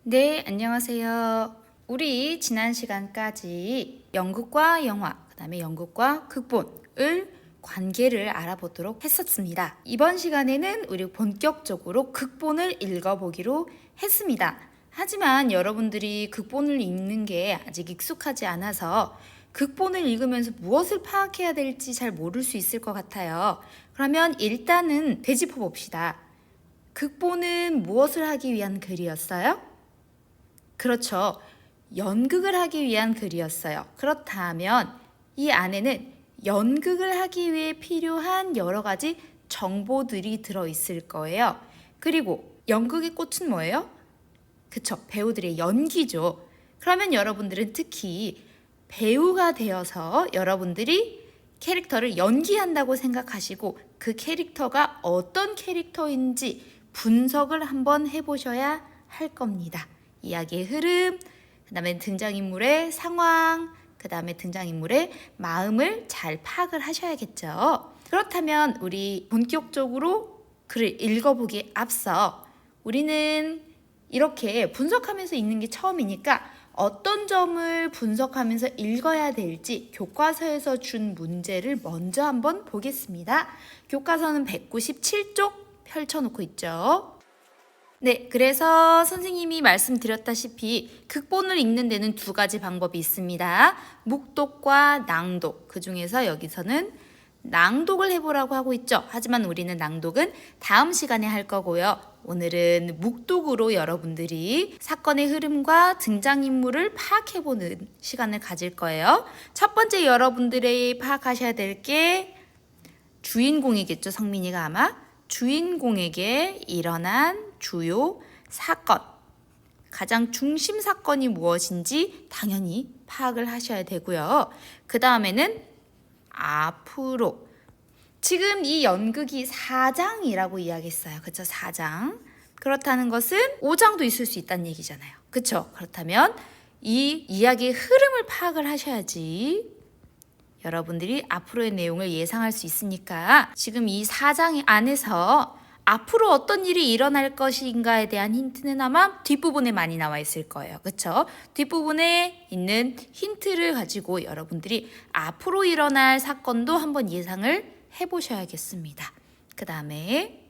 네, 안녕하세요. 우리 지난 시간까지 연극과 영화, 그다음에 연극과 극본을 관계를 알아보도록 했었습니다. 이번 시간에는 우리 본격적으로 극본을 읽어보기로 했습니다. 하지만 여러분들이 극본을 읽는 게 아직 익숙하지 않아서 극본을 읽으면서 무엇을 파악해야 될지 잘 모를 수 있을 것 같아요. 그러면 일단은 되짚어 봅시다. 극본은 무엇을 하기 위한 글이었어요? 그렇죠. 연극을 하기 위한 글이었어요. 그렇다면 이 안에는 연극을 하기 위해 필요한 여러 가지 정보들이 들어있을 거예요. 그리고 연극의 꽃은 뭐예요? 그쵸. 배우들의 연기죠. 그러면 여러분들은 특히 배우가 되어서 여러분들이 캐릭터를 연기한다고 생각하시고 그 캐릭터가 어떤 캐릭터인지 분석을 한번 해보셔야 할 겁니다. 이야기의 흐름, 그 다음에 등장인물의 상황, 그 다음에 등장인물의 마음을 잘 파악을 하셔야겠죠. 그렇다면 우리 본격적으로 글을 읽어보기에 앞서 우리는 이렇게 분석하면서 읽는 게 처음이니까 어떤 점을 분석하면서 읽어야 될지 교과서에서 준 문제를 먼저 한번 보겠습니다. 교과서는 197쪽 펼쳐놓고 있죠. 네, 그래서 선생님이 말씀드렸다시피 극본을 읽는 데는 두 가지 방법이 있습니다. 묵독과 낭독. 그 중에서 여기서는 낭독을 해보라고 하고 있죠. 하지만 우리는 낭독은 다음 시간에 할 거고요. 오늘은 묵독으로 여러분들이 사건의 흐름과 등장인물을 파악해보는 시간을 가질 거예요. 첫 번째 여러분들이 파악하셔야 될 게 주인공이겠죠. 성민이가 아마. 주인공에게 일어난 주요 사건, 가장 중심 사건이 무엇인지 당연히 파악을 하셔야 되고요. 그 다음에는 앞으로. 지금 이 연극이 4장이라고 이야기했어요. 그렇죠? 4장. 그렇다는 것은 5장도 있을 수 있다는 얘기잖아요. 그렇죠? 그렇다면 이 이야기의 흐름을 파악을 하셔야지 여러분들이 앞으로의 내용을 예상할 수 있으니까 지금 이 4장 안에서 앞으로 어떤 일이 일어날 것인가에 대한 힌트는 아마 뒷부분에 많이 나와 있을 거예요. 그렇죠? 뒷부분에 있는 힌트를 가지고 여러분들이 앞으로 일어날 사건도 한번 예상을 해보셔야겠습니다. 그 다음에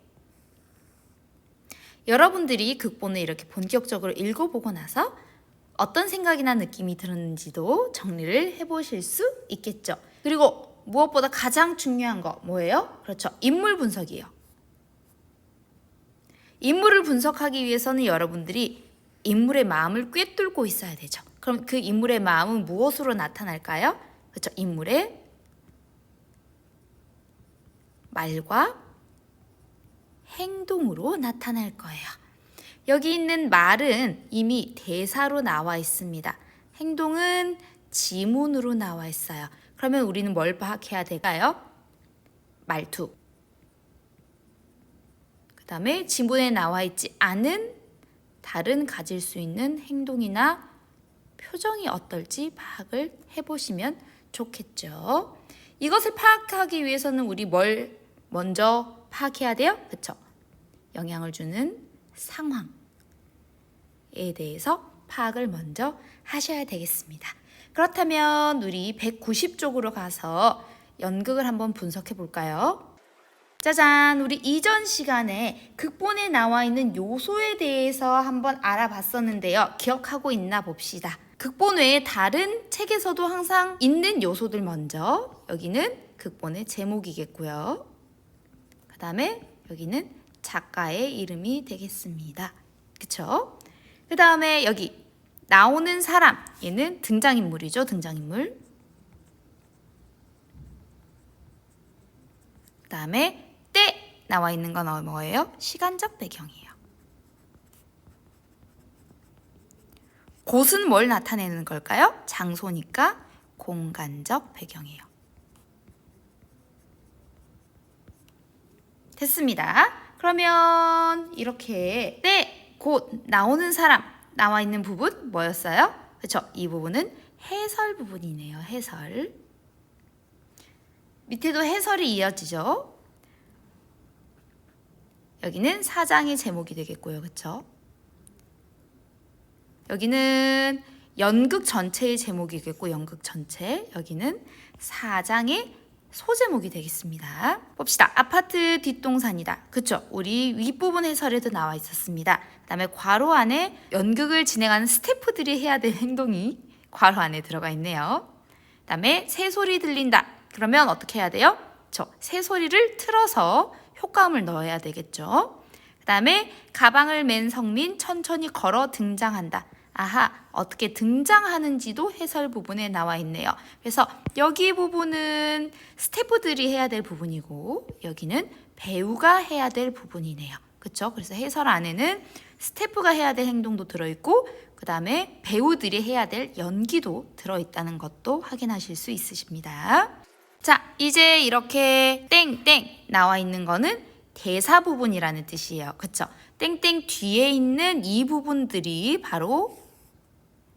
여러분들이 극본을 이렇게 본격적으로 읽어보고 나서 어떤 생각이나 느낌이 들었는지도 정리를 해보실 수 있겠죠. 그리고 무엇보다 가장 중요한 거 뭐예요? 그렇죠. 인물 분석이에요. 인물을 분석하기 위해서는 여러분들이 인물의 마음을 꿰뚫고 있어야 되죠. 그럼 그 인물의 마음은 무엇으로 나타날까요? 그렇죠. 인물의 말과 행동으로 나타날 거예요. 여기 있는 말은 이미 대사로 나와 있습니다. 행동은 지문으로 나와 있어요. 그러면 우리는 뭘 파악해야 될까요? 말투. 그 다음에 지문에 나와 있지 않은 다른 가질 수 있는 행동이나 표정이 어떨지 파악을 해보시면 좋겠죠. 이것을 파악하기 위해서는 우리 뭘 먼저 파악해야 돼요? 그렇죠? 영향을 주는 상황에 대해서 파악을 먼저 하셔야 되겠습니다. 그렇다면 우리 190쪽으로 가서 연극을 한번 분석해 볼까요? 짜잔! 우리 이전 시간에 극본에 나와 있는 요소에 대해서 한번 알아봤었는데요. 기억하고 있나 봅시다. 극본 외에 다른 책에서도 항상 있는 요소들 먼저. 여기는 극본의 제목이겠고요. 그 다음에 여기는 작가의 이름이 되겠습니다. 그쵸? 그 다음에 여기 나오는 사람, 얘는 등장인물이죠. 등장인물. 그 다음에 때 나와 있는 건 뭐예요? 시간적 배경이에요. 곳은 뭘 나타내는 걸까요? 장소니까 공간적 배경이에요. 됐습니다. 그러면 이렇게 때, 곳, 나오는 사람 나와 있는 부분 뭐였어요? 그렇죠? 이 부분은 해설 부분이네요. 해설. 밑에도 해설이 이어지죠. 여기는 4장의 제목이 되겠고요. 그렇죠? 여기는 연극 전체의 제목이겠고 연극 전체, 여기는 4장의 소제목이 되겠습니다. 봅시다. 아파트 뒷동산이다. 그쵸? 우리 윗부분 해설에도 나와 있었습니다. 그 다음에 괄호 안에 연극을 진행하는 스태프들이 해야 될 행동이 괄호 안에 들어가 있네요. 그 다음에 새소리 들린다. 그러면 어떻게 해야 돼요? 새소리를 틀어서 효과음을 넣어야 되겠죠. 그 다음에 가방을 맨 성민 천천히 걸어 등장한다. 아하, 어떻게 등장하는지도 해설 부분에 나와 있네요. 그래서 여기 부분은 스태프들이 해야 될 부분이고 여기는 배우가 해야 될 부분이네요. 그렇죠? 그래서 해설 안에는 스태프가 해야 될 행동도 들어있고 그 다음에 배우들이 해야 될 연기도 들어있다는 것도 확인하실 수 있으십니다. 자, 이제 이렇게 땡땡 나와 있는 거는 대사 부분이라는 뜻이에요. 그렇죠? 땡땡 뒤에 있는 이 부분들이 바로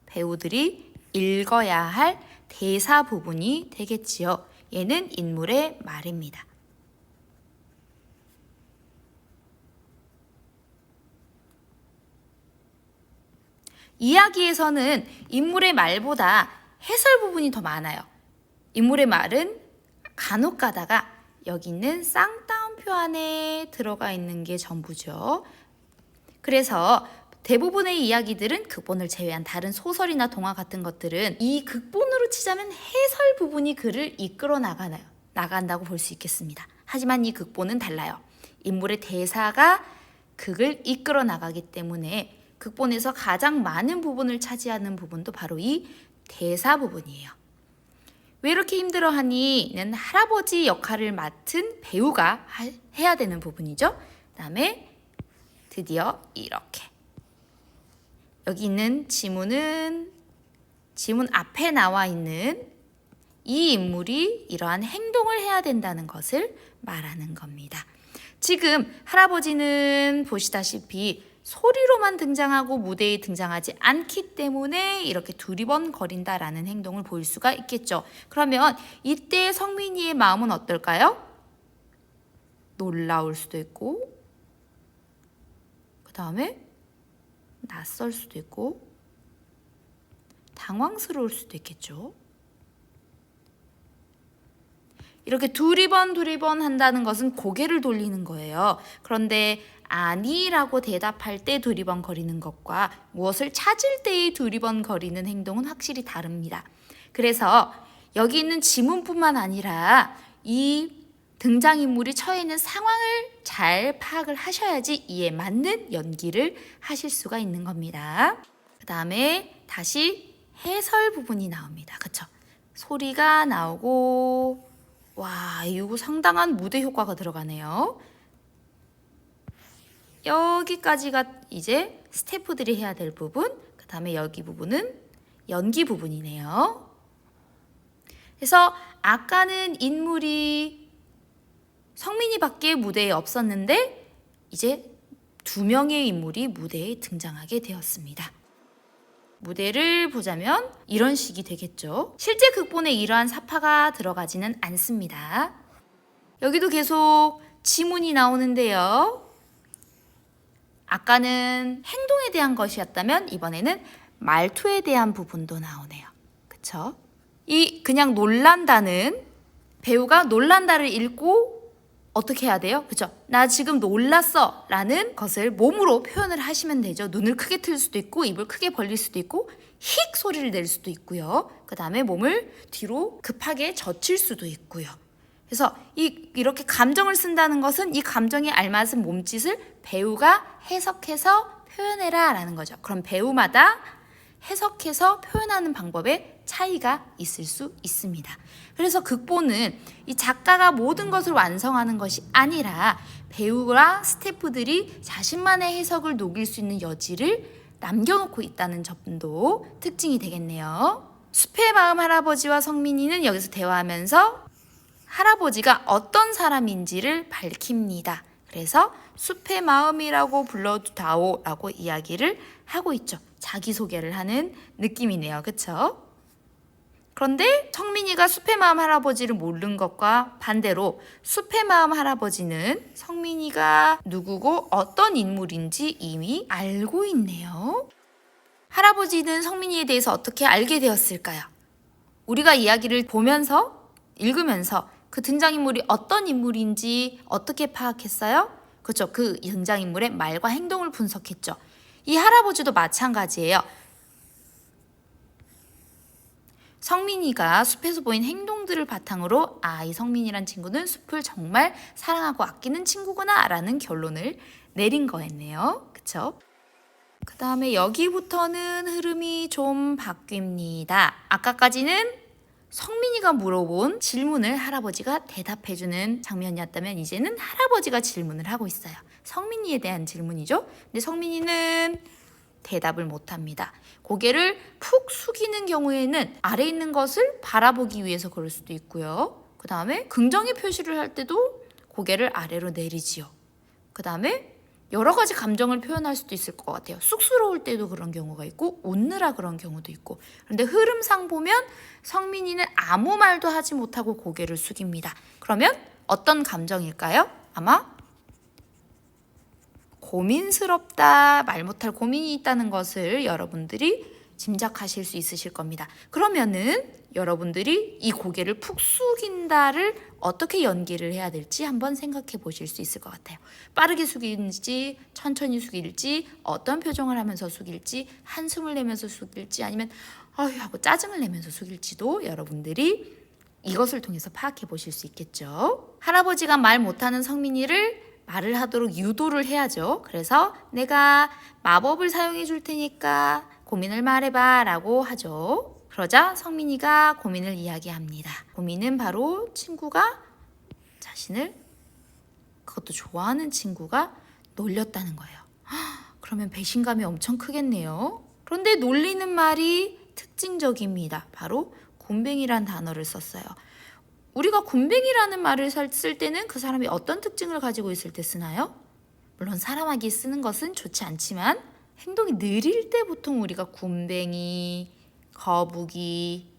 배우들이 읽어야 할 대사 부분이 되겠지요. 얘는 인물의 말입니다. 이야기에서는 인물의 말보다 해설 부분이 더 많아요. 인물의 말은 간혹 가다가 여기 있는 쌍따옴표 안에 들어가 있는 게 전부죠. 그래서 대부분의 이야기들은 극본을 제외한 다른 소설이나 동화 같은 것들은 이 극본으로 치자면 해설 부분이 글을 이끌어 나간다고 볼 수 있겠습니다. 하지만 이 극본은 달라요. 인물의 대사가 극을 이끌어 나가기 때문에 극본에서 가장 많은 부분을 차지하는 부분도 바로 이 대사 부분이에요. 왜 이렇게 힘들어하니?는 할아버지 역할을 맡은 배우가 해야 되는 부분이죠. 그 다음에 드디어 이렇게 여기 있는 지문 앞에 나와 있는 이 인물이 이러한 행동을 해야 된다는 것을 말하는 겁니다. 지금 할아버지는 보시다시피 소리로만 등장하고 무대에 등장하지 않기 때문에 이렇게 두리번거린다라는 행동을 보일 수가 있겠죠. 그러면 이때 성민이의 마음은 어떨까요? 놀라울 수도 있고 그 다음에 낯설 수도 있고 당황스러울 수도 있겠죠. 이렇게 두리번 한다는 것은 고개를 돌리는 거예요. 그런데 아니라고 대답할 때 두리번거리는 것과 무엇을 찾을 때의 두리번거리는 행동은 확실히 다릅니다. 그래서 여기 있는 지문뿐만 아니라 이 등장인물이 처해 있는 상황을 잘 파악을 하셔야지 이에 맞는 연기를 하실 수가 있는 겁니다. 그 다음에 다시 해설 부분이 나옵니다. 그쵸? 소리가 나오고 와, 이거 상당한 무대 효과가 들어가네요. 여기까지가 이제 스태프들이 해야 될 부분, 그 다음에 여기 부분은 연기 부분이네요. 그래서 아까는 인물이 성민이밖에 무대에 없었는데 이제 2명의 인물이 무대에 등장하게 되었습니다. 무대를 보자면 이런 식이 되겠죠. 실제 극본에 이러한 사파가 들어가지는 않습니다. 여기도 계속 지문이 나오는데요. 아까는 행동에 대한 것이었다면 이번에는 말투에 대한 부분도 나오네요. 그쵸? 이 그냥 놀란다는 배우가 놀란다를 읽고 어떻게 해야 돼요? 그쵸? 나 지금 놀랐어 라는 것을 몸으로 표현을 하시면 되죠. 눈을 크게 틀 수도 있고 입을 크게 벌릴 수도 있고 힉 소리를 낼 수도 있고요. 그 다음에 몸을 뒤로 급하게 젖힐 수도 있고요. 그래서 이렇게 감정을 쓴다는 것은 이 감정에 알맞은 몸짓을 배우가 해석해서 표현해라 라는 거죠. 그럼 배우마다 해석해서 표현하는 방법에 차이가 있을 수 있습니다. 그래서 극본은 이 작가가 모든 것을 완성하는 것이 아니라 배우와 스태프들이 자신만의 해석을 녹일 수 있는 여지를 남겨놓고 있다는 점도 특징이 되겠네요. 숲의 마음 할아버지와 성민이는 여기서 대화하면서 할아버지가 어떤 사람인지를 밝힙니다. 그래서 숲의 마음이라고 불러다오 라고 이야기를 하고 있죠. 자기소개를 하는 느낌이네요. 그쵸? 그런데 성민이가 숲의 마음 할아버지를 모르는 것과 반대로 숲의 마음 할아버지는 성민이가 누구고 어떤 인물인지 이미 알고 있네요. 할아버지는 성민이에 대해서 어떻게 알게 되었을까요? 우리가 이야기를 보면서, 읽으면서 그 등장인물이 어떤 인물인지 어떻게 파악했어요? 그렇죠. 그 등장인물의 말과 행동을 분석했죠. 이 할아버지도 마찬가지예요. 성민이가 숲에서 보인 행동들을 바탕으로 이 성민이란 친구는 숲을 정말 사랑하고 아끼는 친구구나 라는 결론을 내린 거였네요. 그쵸? 그 다음에 여기부터는 흐름이 좀 바뀝니다. 아까까지는 성민이가 물어본 질문을 할아버지가 대답해주는 장면이었다면 이제는 할아버지가 질문을 하고 있어요. 성민이에 대한 질문이죠. 근데 성민이는 대답을 못합니다. 고개를 푹 숙이는 경우에는 아래 있는 것을 바라보기 위해서 그럴 수도 있고요. 그 다음에 긍정의 표시를 할 때도 고개를 아래로 내리지요. 그 다음에 여러 가지 감정을 표현할 수도 있을 것 같아요. 쑥스러울 때도 그런 경우가 있고 웃느라 그런 경우도 있고. 그런데 흐름상 보면 성민이는 아무 말도 하지 못하고 고개를 숙입니다. 그러면 어떤 감정일까요? 아마 고민스럽다, 말 못할 고민이 있다는 것을 여러분들이 짐작하실 수 있으실 겁니다. 그러면은 여러분들이 이 고개를 푹 숙인다를 어떻게 연기를 해야 될지 한번 생각해 보실 수 있을 것 같아요. 빠르게 숙일지, 천천히 숙일지, 어떤 표정을 하면서 숙일지, 한숨을 내면서 숙일지, 아니면 아휴 하고 짜증을 내면서 숙일지도 여러분들이 이것을 통해서 파악해 보실 수 있겠죠. 할아버지가 말 못하는 성민이를 말을 하도록 유도를 해야죠. 그래서 내가 마법을 사용해 줄 테니까 고민을 말해봐 라고 하죠. 그러자 성민이가 고민을 이야기합니다. 고민은 바로 친구가 자신을, 그것도 좋아하는 친구가 놀렸다는 거예요. 그러면 배신감이 엄청 크겠네요. 그런데 놀리는 말이 특징적입니다. 바로 굼벵이란 단어를 썼어요. 우리가 굼벵이라는 말을 쓸 때는 그 사람이 어떤 특징을 가지고 있을 때 쓰나요? 물론 사람에게 쓰는 것은 좋지 않지만 행동이 느릴 때 보통 우리가 굼벵이, 거북이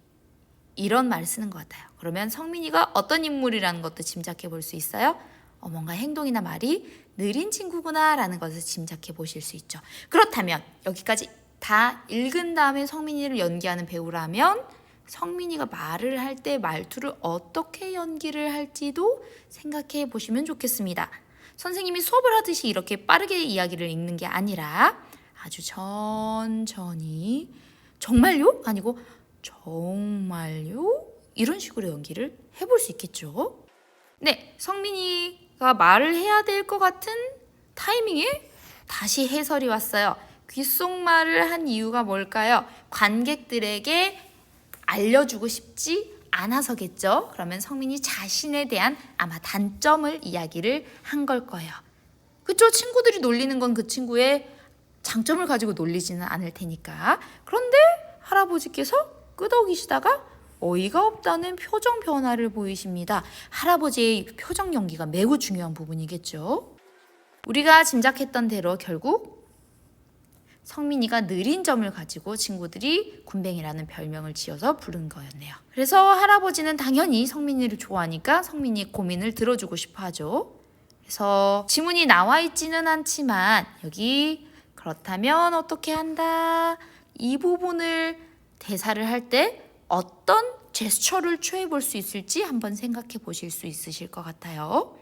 이런 말 쓰는 것 같아요. 그러면 성민이가 어떤 인물이라는 것도 짐작해 볼 수 있어요? 뭔가 행동이나 말이 느린 친구구나 라는 것을 짐작해 보실 수 있죠. 그렇다면 여기까지 다 읽은 다음에 성민이를 연기하는 배우라면 성민이가 말을 할 때 말투를 어떻게 연기를 할지도 생각해 보시면 좋겠습니다. 선생님이 수업을 하듯이 이렇게 빠르게 이야기를 읽는 게 아니라 아주 천천히 정말요? 아니고 정말요? 이런 식으로 연기를 해볼 수 있겠죠. 네, 성민이가 말을 해야 될 것 같은 타이밍에 다시 해설이 왔어요. 귓속말을 한 이유가 뭘까요? 관객들에게 알려주고 싶지 않아서겠죠. 그러면 성민이 자신에 대한 아마 단점을 이야기를 한 걸 거예요. 그쵸? 친구들이 놀리는 건 그 친구의 장점을 가지고 놀리지는 않을 테니까. 그런데 할아버지께서 끄덕이시다가 어이가 없다는 표정 변화를 보이십니다. 할아버지의 표정 연기가 매우 중요한 부분이겠죠. 우리가 짐작했던 대로 결국 성민이가 느린 점을 가지고 친구들이 굼벵이라는 별명을 지어서 부른 거였네요. 그래서 할아버지는 당연히 성민이를 좋아하니까 성민이의 고민을 들어주고 싶어 하죠. 그래서 지문이 나와 있지는 않지만 여기 그렇다면 어떻게 한다? 이 부분을 대사를 할 때 어떤 제스처를 취해 볼 수 있을지 한번 생각해 보실 수 있으실 것 같아요.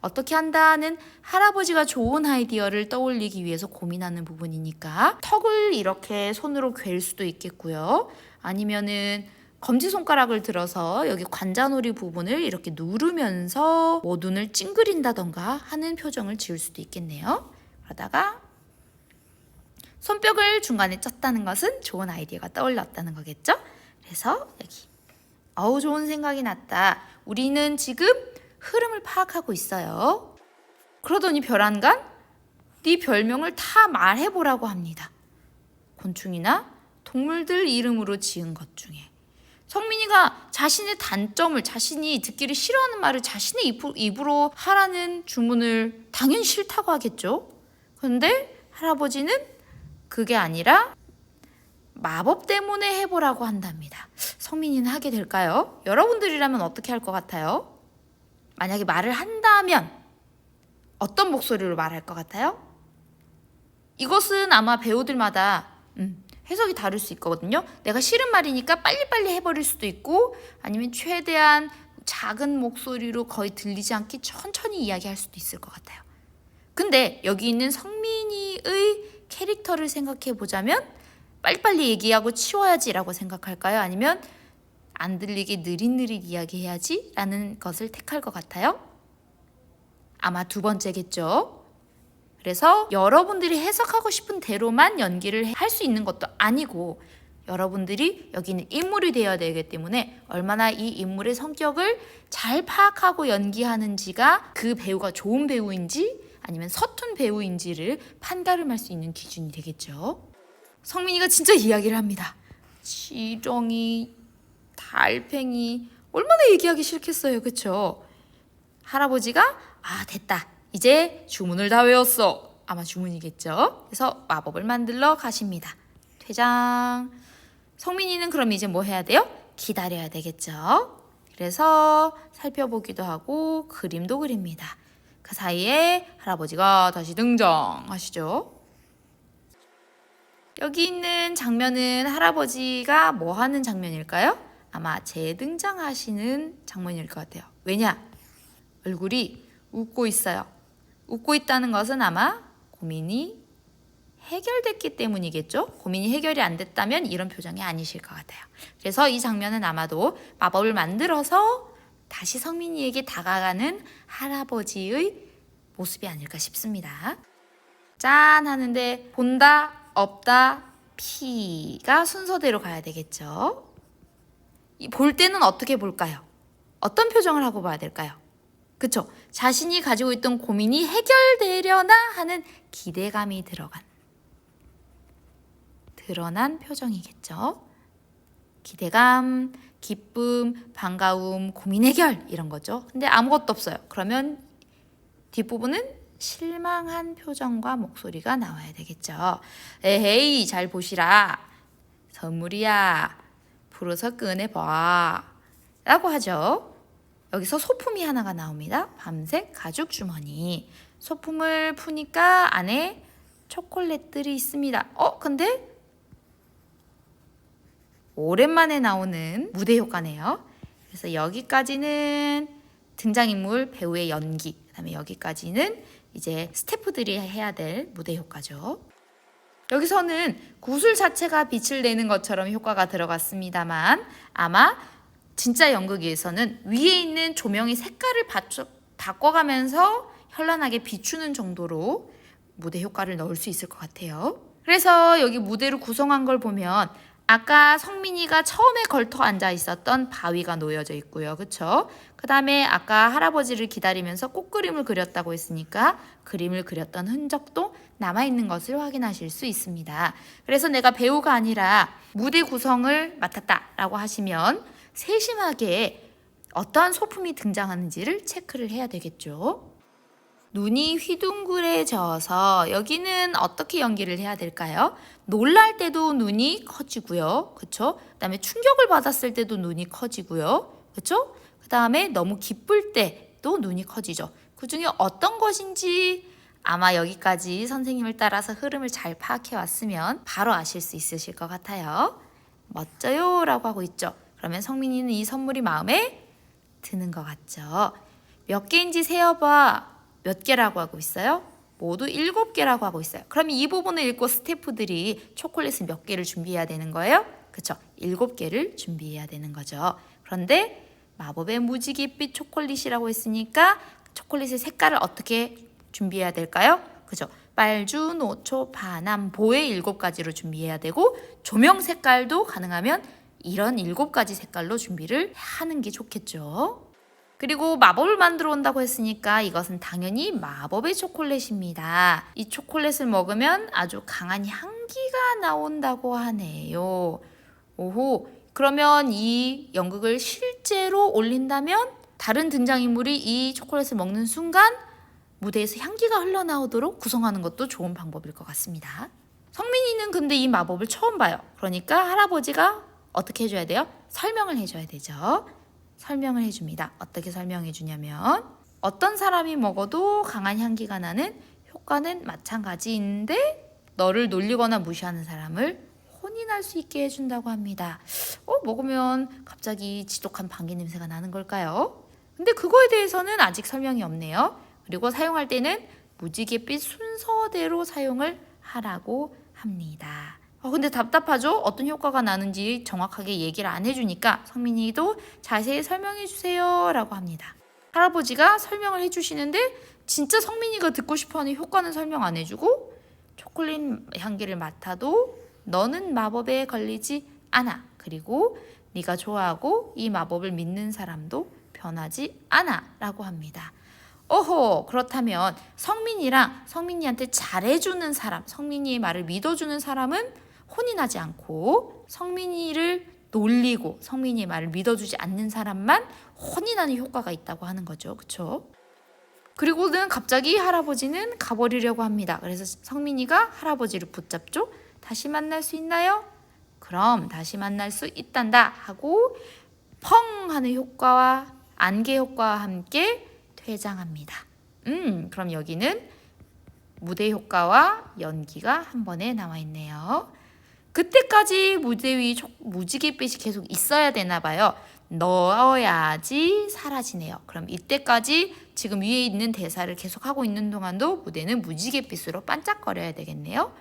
어떻게 한다는 할아버지가 좋은 아이디어를 떠올리기 위해서 고민하는 부분이니까 턱을 이렇게 손으로 괸 수도 있겠고요. 아니면은 검지손가락을 들어서 여기 관자놀이 부분을 이렇게 누르면서 뭐 눈을 찡그린다던가 하는 표정을 지을 수도 있겠네요. 그러다가 손뼉을 중간에 쳤다는 것은 좋은 아이디어가 떠올랐다는 거겠죠? 그래서 여기 좋은 생각이 났다. 우리는 지금 흐름을 파악하고 있어요. 그러더니 별안간 네 별명을 다 말해보라고 합니다. 곤충이나 동물들 이름으로 지은 것 중에 성민이가 자신의 단점을, 자신이 듣기를 싫어하는 말을 자신의 입으로 하라는 주문을 당연히 싫다고 하겠죠. 그런데 할아버지는 그게 아니라 마법 때문에 해보라고 한답니다. 성민이는 하게 될까요? 여러분들이라면 어떻게 할 것 같아요? 만약에 말을 한다면 어떤 목소리로 말할 것 같아요? 이것은 아마 배우들마다 해석이 다를 수 있거든요. 내가 싫은 말이니까 빨리빨리 해버릴 수도 있고 아니면 최대한 작은 목소리로 거의 들리지 않게 천천히 이야기할 수도 있을 것 같아요. 근데 여기 있는 성민이의 캐릭터를 생각해 보자면 빨리빨리 얘기하고 치워야지라고 생각할까요? 아니면 안 들리게 느릿느릿 이야기해야지 라는 것을 택할 것 같아요? 아마 두 번째겠죠. 그래서 여러분들이 해석하고 싶은 대로만 연기를 할 수 있는 것도 아니고 여러분들이 여기는 인물이 되어야 되기 때문에 얼마나 이 인물의 성격을 잘 파악하고 연기하는지가 그 배우가 좋은 배우인지 아니면 서툰 배우인지를 판가름할 수 있는 기준이 되겠죠. 성민이가 진짜 이야기를 합니다. 지렁이, 달팽이, 얼마나 얘기하기 싫겠어요. 그쵸? 할아버지가 됐다. 이제 주문을 다 외웠어. 아마 주문이겠죠. 그래서 마법을 만들러 가십니다. 퇴장. 성민이는 그럼 이제 뭐 해야 돼요? 기다려야 되겠죠. 그래서 살펴보기도 하고 그림도 그립니다. 그 사이에 할아버지가 다시 등장하시죠. 여기 있는 장면은 할아버지가 뭐 하는 장면일까요? 아마 재등장하시는 장면일 것 같아요. 왜냐? 얼굴이 웃고 있어요. 웃고 있다는 것은 아마 고민이 해결됐기 때문이겠죠? 고민이 해결이 안 됐다면 이런 표정이 아니실 것 같아요. 그래서 이 장면은 아마도 마법을 만들어서 다시 성민이에게 다가가는 할아버지의 모습이 아닐까 싶습니다. 짠 하는데 본다, 없다, 피가 순서대로 가야 되겠죠? 볼 때는 어떻게 볼까요? 어떤 표정을 하고 봐야 될까요? 그쵸? 자신이 가지고 있던 고민이 해결되려나 하는 기대감이 드러난 표정이겠죠? 기대감, 기쁨, 반가움, 고민 해결 이런 거죠. 근데 아무것도 없어요. 그러면 뒷부분은 실망한 표정과 목소리가 나와야 되겠죠. 에헤이 잘 보시라. 선물이야. 풀어서 꺼내봐. 라고 하죠. 여기서 소품이 하나가 나옵니다. 밤색 가죽 주머니. 소품을 푸니까 안에 초콜릿들이 있습니다. 근데 오랜만에 나오는 무대 효과네요. 그래서 여기까지는 등장인물 배우의 연기, 그다음에 여기까지는 이제 스태프들이 해야 될 무대 효과죠. 여기서는 구슬 자체가 빛을 내는 것처럼 효과가 들어갔습니다만 아마 진짜 연극에서는 위에 있는 조명의 색깔을 바꿔가면서 현란하게 비추는 정도로 무대 효과를 넣을 수 있을 것 같아요. 그래서 여기 무대를 구성한 걸 보면 아까 성민이가 처음에 걸터 앉아 있었던 바위가 놓여져 있고요. 그쵸? 그 다음에 아까 할아버지를 기다리면서 꽃그림을 그렸다고 했으니까 그림을 그렸던 흔적도 남아있는 것을 확인하실 수 있습니다. 그래서 내가 배우가 아니라 무대 구성을 맡았다라고 하시면 세심하게 어떠한 소품이 등장하는지를 체크를 해야 되겠죠. 눈이 휘둥그레져서 여기는 어떻게 연기를 해야 될까요? 놀랄 때도 눈이 커지고요. 그쵸? 그 다음에 충격을 받았을 때도 눈이 커지고요. 그쵸? 그 다음에 너무 기쁠 때도 눈이 커지죠. 그 중에 어떤 것인지 아마 여기까지 선생님을 따라서 흐름을 잘 파악해 왔으면 바로 아실 수 있으실 것 같아요. 멋져요 라고 하고 있죠. 그러면 성민이는 이 선물이 마음에 드는 것 같죠. 몇 개인지 세어봐. 몇 개라고 하고 있어요? 모두 7개라고 하고 있어요. 그럼 이 부분을 읽고 스태프들이 초콜릿을 몇 개를 준비해야 되는 거예요? 그쵸? 7개를 준비해야 되는 거죠. 그런데 마법의 무지갯빛 초콜릿이라고 했으니까 초콜릿의 색깔을 어떻게 준비해야 될까요? 그죠? 빨주, 노초, 파남, 보의 7가지로 준비해야 되고 조명 색깔도 가능하면 이런 7가지 색깔로 준비를 하는 게 좋겠죠. 그리고 마법을 만들어 온다고 했으니까 이것은 당연히 마법의 초콜릿입니다. 이 초콜릿을 먹으면 아주 강한 향기가 나온다고 하네요. 오호, 그러면 이 연극을 실제로 올린다면 다른 등장인물이 이 초콜릿을 먹는 순간 무대에서 향기가 흘러나오도록 구성하는 것도 좋은 방법일 것 같습니다. 성민이는 근데 이 마법을 처음 봐요. 그러니까 할아버지가 어떻게 해줘야 돼요? 설명을 해줘야 되죠. 설명을 해줍니다. 어떻게 설명해 주냐면 어떤 사람이 먹어도 강한 향기가 나는 효과는 마찬가지인데 너를 놀리거나 무시하는 사람을 혼이 혼이 날 수 있게 해준다고 합니다. 먹으면 갑자기 지독한 방귀 냄새가 나는 걸까요? 근데 그거에 대해서는 아직 설명이 없네요. 그리고 사용할 때는 무지갯빛 순서대로 사용을 하라고 합니다. 근데 답답하죠? 어떤 효과가 나는지 정확하게 얘기를 안 해주니까 성민이도 자세히 설명해 주세요 라고 합니다. 할아버지가 설명을 해주시는데 진짜 성민이가 듣고 싶어하는 효과는 설명 안 해주고 초콜릿 향기를 맡아도 너는 마법에 걸리지 않아. 그리고 네가 좋아하고 이 마법을 믿는 사람도 변하지 않아 라고 합니다. 그렇다면 성민이랑 성민이한테 잘해주는 사람, 성민이의 말을 믿어주는 사람은 혼이 나지 않고 성민이를 놀리고 성민이의 말을 믿어주지 않는 사람만 혼이 나는 효과가 있다고 하는 거죠. 그쵸? 그리고는 갑자기 할아버지는 가버리려고 합니다. 그래서 성민이가 할아버지를 붙잡죠. 다시 만날 수 있나요? 그럼 다시 만날 수 있단다 하고 펑 하는 효과와 안개 효과와 함께 퇴장합니다. 그럼 여기는 무대 효과와 연기가 한 번에 나와 있네요. 그때까지 무대 위 무지갯빛이 계속 있어야 되나 봐요. 넣어야지 사라지네요. 그럼 이때까지 지금 위에 있는 대사를 계속 하고 있는 동안도 무대는 무지갯빛으로 반짝거려야 되겠네요.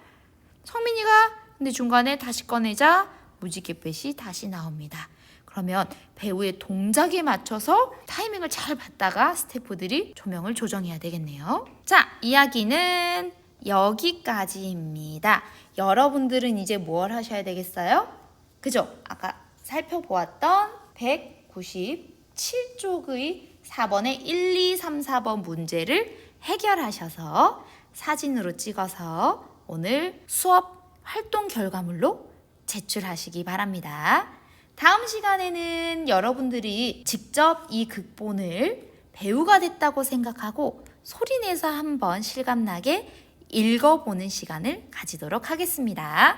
성민이가 근데 중간에 다시 꺼내자 무지갯빛이 다시 나옵니다. 그러면 배우의 동작에 맞춰서 타이밍을 잘 봤다가 스태프들이 조명을 조정해야 되겠네요. 자, 이야기는 여기까지입니다. 여러분들은 이제 뭘 하셔야 되겠어요? 그죠? 아까 살펴보았던 197쪽의 4번의 1, 2, 3, 4번 문제를 해결하셔서 사진으로 찍어서 오늘 수업 활동 결과물로 제출하시기 바랍니다. 다음 시간에는 여러분들이 직접 이 극본을 배우가 됐다고 생각하고 소리내서 한번 실감나게 읽어보는 시간을 가지도록 하겠습니다.